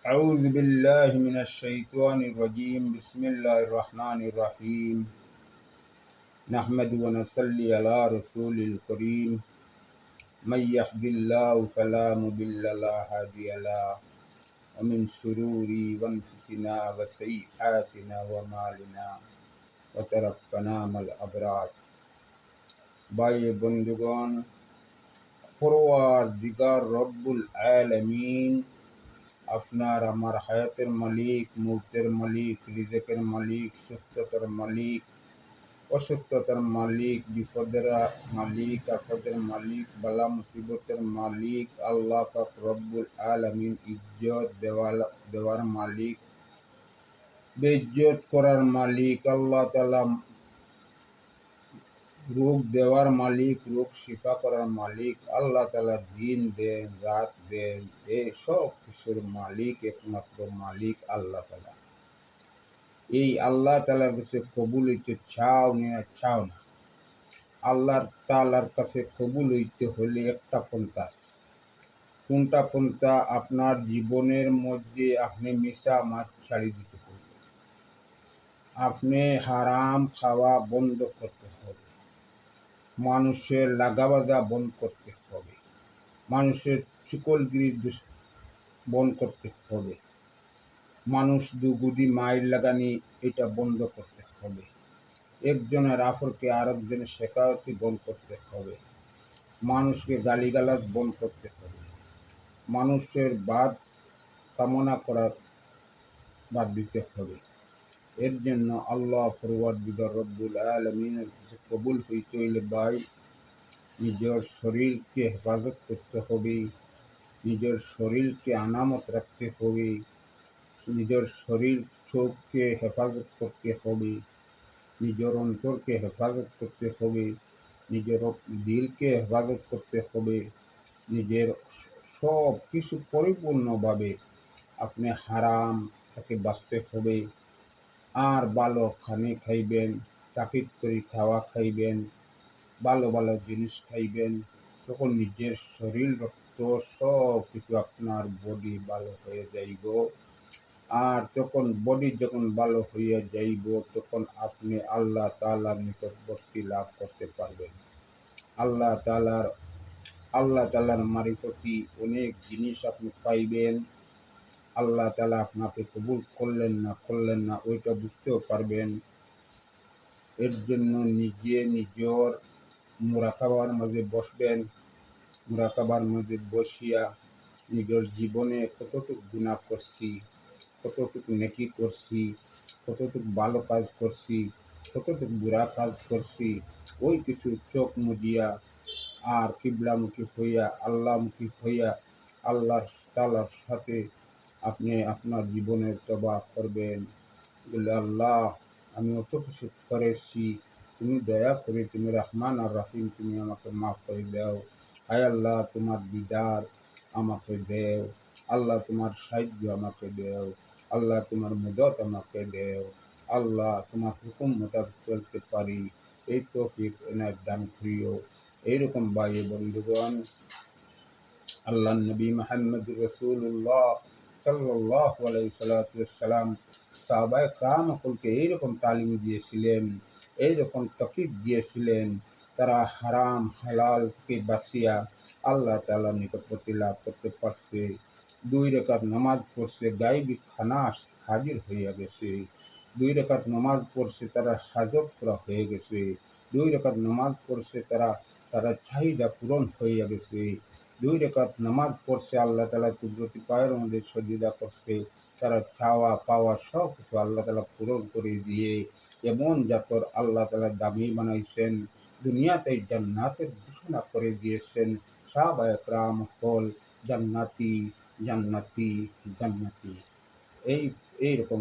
أعوذ بالله من الشيطان الرجيم. بسم الله الرحمن الرحيم. نحمد ونصلي على رسول الكريم. من يهد الله فلا مضل له هادي له ومن شرور أنفسنا وسيئات أعمالنا وتوفنا مع الأبرار। ভাই বন্ধুগণ, পরওয়ারদিগার রব্বুল আলামিন আপনার আমার হায়াতের মালিক, মুহূর্তের মালিক, রিজেকের মালিক, সুস্থতার মালিক, অসুস্থতার মালিক, বিপদের মালিক, আপদের মালিক, বালা মুসিবতের মালিক আল্লাহ পাক রব্বুল আলামিন, ইজ্জত দেওয়ার মালিক, বেইজ্জত করার মালিক আল্লাহ তাআলা, রোগ দেওয়ার মালিক, রোগ শিফা করার মালিক আল্লাহ তাআলা, দিন দেন রাত দেন, এই সব কিছুর মালিক একমাত্র মালিক আল্লাহ তাআলা। এই আল্লাহ তাআলার কাছে কবুল হইতে চাও না, আল্লাহ তাআলার কাছে কবুল হইতে হলে একটা পন্থা। কোনটা পন্থা? আপনার জীবনের মধ্যে আপনি মিশা মাছ ছাড়ি দিতে হবে, আপনি হারাম খাওয়া বন্ধ করতে হবে, মানুষের লাগাবাজা বন্ধ করতে হবে, মানুষের চুকলগিরি বন্ধ করতে হবে, মানুষ দুগুদি মাইল লাগানি এটা বন্ধ করতে হবে, একজনের আফরকে আরেকজনের শেখায়তি বন্ধ করতে হবে, মানুষকে গালিগালাজ বন্ধ করতে হবে, মানুষের বাদ কামনা করার বাদ দিতে হবে। এর জন্য আল্লাহ পরওয়ারদিগার রব্বুল আলামিনের কাছে কবুল হইতে হইলে ভাই নিজের শরীরকে হেফাজত করতে হবে, নিজের শরীরকে আনামত রাখতে হবে, নিজের শরীর চোখকে হেফাজত করতে হবে, নিজের অন্তরকে হেফাজত করতে হবে, নিজের দিলকে হেফাজত করতে হবে, নিজের সব কিছু পরিপূর্ণভাবে আপনি হারাম থেকে বাঁচতে হবে। আর ভালো খানি খাইবেন, চাকির করে খাওয়া খাইবেন, ভালো ভালো জিনিস খাইবেন, তখন নিজের শরীর রক্ত সব কিছু আপনার বডি ভালো হয়ে যাইব। আর তখন বডি যখন ভালো হইয়া যাইব, তখন আপনি আল্লাহ তাআলার নিকটবর্তী লাভ করতে পারবেন। আল্লাহ তাআলার মারিফতি অনেক জিনিস আপনি পাইবেন। আল্লাহ তাআলা আপনাকে কবুল করলেন না ওইটা বুঝতেও পারবেন। এর জন্য নিজের মুরাকাবার মাঝে বসবেন, মুরাকাবার মাঝে বসিয়া নিজের জীবনে কতটুকু গুনাহ করছি, কতটুকু নেকি করছি, কতটুকু ভালো কাজ করছি, কতটুকু বুরা কাজ করছি, ওই কিছু চোখ মুজিয়া আর কিবলামুখী হইয়া আল্লাহমুখী হইয়া আল্লাহ তাআলার সাথে আপনি আপনার জীবনের তওবা করবেন। বলে, আল্লাহ আমি অত কিছু করেছি, তুমি দয়া করে, তুমি রহমান আর রহিম, তুমি আমাকে মাফ করে দাও। হায় আল্লাহ, তোমার দিদার আমাকে দেও, আল্লাহ তোমার সাহায্য আমাকে দেও, আল্লাহ তোমার মদত আমাকে দেও, আল্লাহ তোমার হুকুম মোতাবেক চলতে পারি এই তৌফিক এনায়েত দান করিও। এইরকম ভাই বন্ধুগণ, আল্লাহ নবী মুহাম্মদ রাসূলুল্লাহ সাল্লাল্লাহু আলাইহি সাল্লাম সাহাবায়ে কেরামকে এইরকম তালিম দিয়েছিলেন, এইরকম তাকিদ দিয়েছিলেন। তারা হারাম হালাল থেকে বাঁচিয়া আল্লাহ তাআলার নিকটবর্তী লাভ করতে পারছে। 2 রাকাত নামাজ পড়ছে, গায়বী খানা হাজির হইয়া গেছে। 2 রাকাত নামাজ পড়ছে, তারা হাজত পুরা হয়ে গেছে। 2 রাকাত নামাজ পড়ছে, তারা চাহিদা পূরণ হইয়া গেছে। 2 রাকাত নামাজ পড়ছে, আল্লাহ তাআলার কুদরতি পায়ের মধ্যে সজদা করছে, তারা চাওয়া পাওয়া সব কিছু আল্লাহ তাআলা পূরণ করে দিয়ে এমন জাতর আল্লাহ তাআলা দামি বানাইছেন, দুনিয়াতে জান্নাতের ঘোষণা করে দিয়েছেন। সাহাবায়ে কেরাম হল জান্নাতি জান্নাতি জান্নাতি। এইরকম